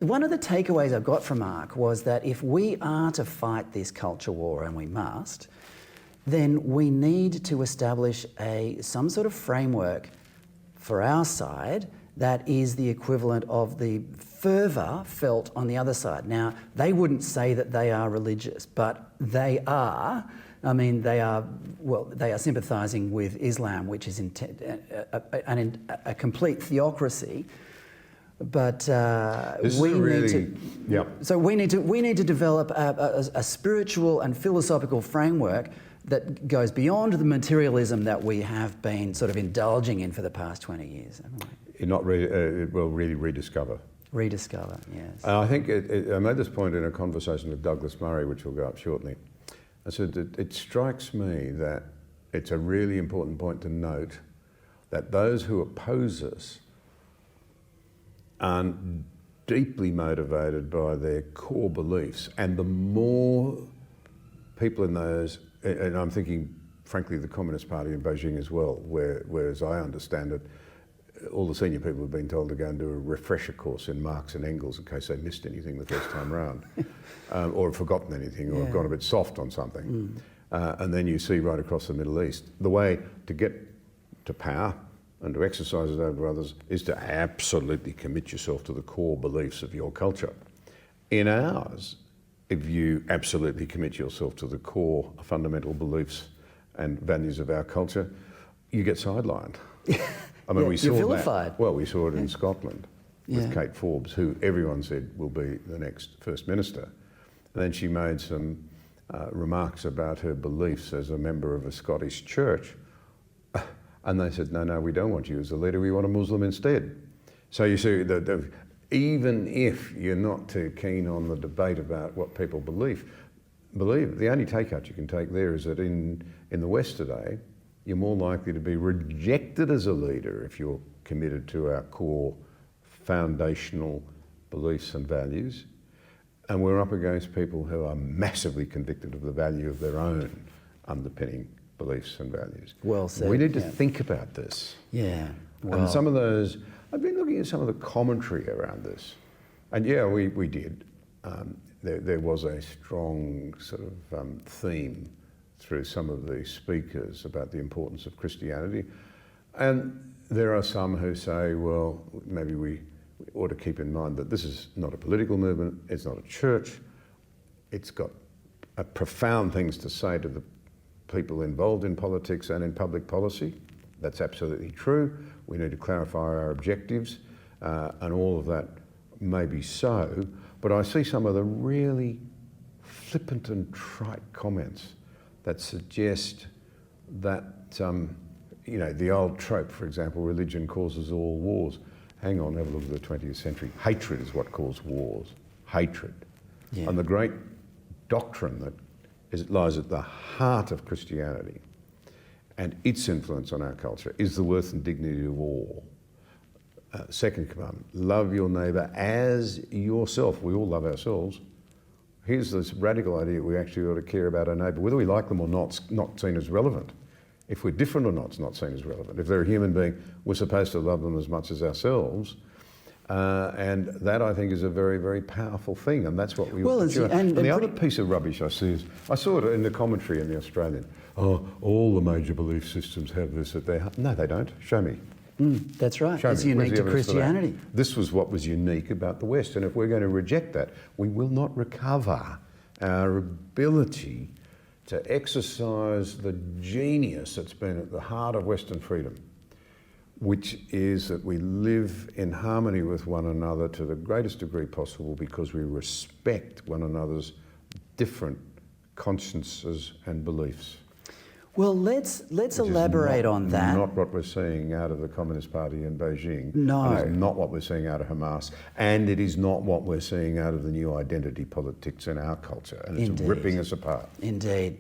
One of the takeaways I've got from Mark was that if we are to fight this culture war, and we must, then we need to establish some sort of framework for our side that is the equivalent of the fervour felt on the other side. Now, they wouldn't say that they are religious, but they are. I mean, they are sympathising with Islam, which is a complete theocracy. But we need to develop a spiritual and philosophical framework that goes beyond the materialism that we have been sort of indulging in for the past 20 years. It will really rediscover. Rediscover, yes. And I think I made this point in a conversation with Douglas Murray, which will go up shortly. I said that it strikes me that it's a really important point to note that those who oppose us are deeply motivated by their core beliefs, and the more people in those, and I'm thinking frankly the Communist Party in Beijing as well, where as I understand it, all the senior people have been told to go and do a refresher course in Marx and Engels in case they missed anything the first time round, or have forgotten anything, or have gone a bit soft on something. And then you see right across the Middle East, the way to get to power and to exercise it over others is to absolutely commit yourself to the core beliefs of your culture. In ours, if you absolutely commit yourself to the core fundamental beliefs and values of our culture, you get sidelined. I mean, we saw vilified. Well, we saw it in Scotland with Kate Forbes, who everyone said will be the next First Minister. And then she made some remarks about her beliefs as a member of a Scottish church. And they said, no, we don't want you as a leader, we want a Muslim instead. So you see, even if you're not too keen on the debate about what people believe, the only takeout you can take there is that in the West today, you're more likely to be rejected as a leader if you're committed to our core foundational beliefs and values. And we're up against people who are massively convicted of the value of their own underpinning beliefs and values. Well said. We need to think about this. Yeah. Well. And some of those, I've been looking at some of the commentary around this. And yeah, we did. There was a strong sort of theme through some of the speakers about the importance of Christianity. And there are some who say, well, maybe we ought to keep in mind that this is not a political movement, it's not a church, it's got profound things to say to the people involved in politics and in public policy. That's absolutely true. We need to clarify our objectives, and all of that may be so, but I see some of the really flippant and trite comments that suggest that, the old trope, for example, religion causes all wars. Hang on, have a look at the 20th century. Hatred is what caused wars. Hatred. Yeah. And the great doctrine that lies at the heart of Christianity and its influence on our culture is the worth and dignity of all. Second commandment, love your neighbour as yourself. We all love ourselves. Here's this radical idea we actually ought to care about our neighbour. Whether we like them or not, it's not seen as relevant. If we're different or not, it's not seen as relevant. If they're a human being, we're supposed to love them as much as ourselves. And that, I think, is a very, very powerful thing, and that's what we ought to do. And the other piece of rubbish I see is, I saw it in the commentary in The Australian. Oh, all the major belief systems have this at their heart. No, they don't. Show me. That's right. It's unique to Christianity. This was what was unique about the West, and if we're going to reject that, we will not recover our ability to exercise the genius that's been at the heart of Western freedom, which is that we live in harmony with one another to the greatest degree possible because we respect one another's different consciences and beliefs. Well, let's elaborate on that. Not what we're seeing out of the Communist Party in Beijing. No. It is not what we're seeing out of Hamas, and it is not what we're seeing out of the new identity politics in our culture, and it's ripping us apart. Indeed.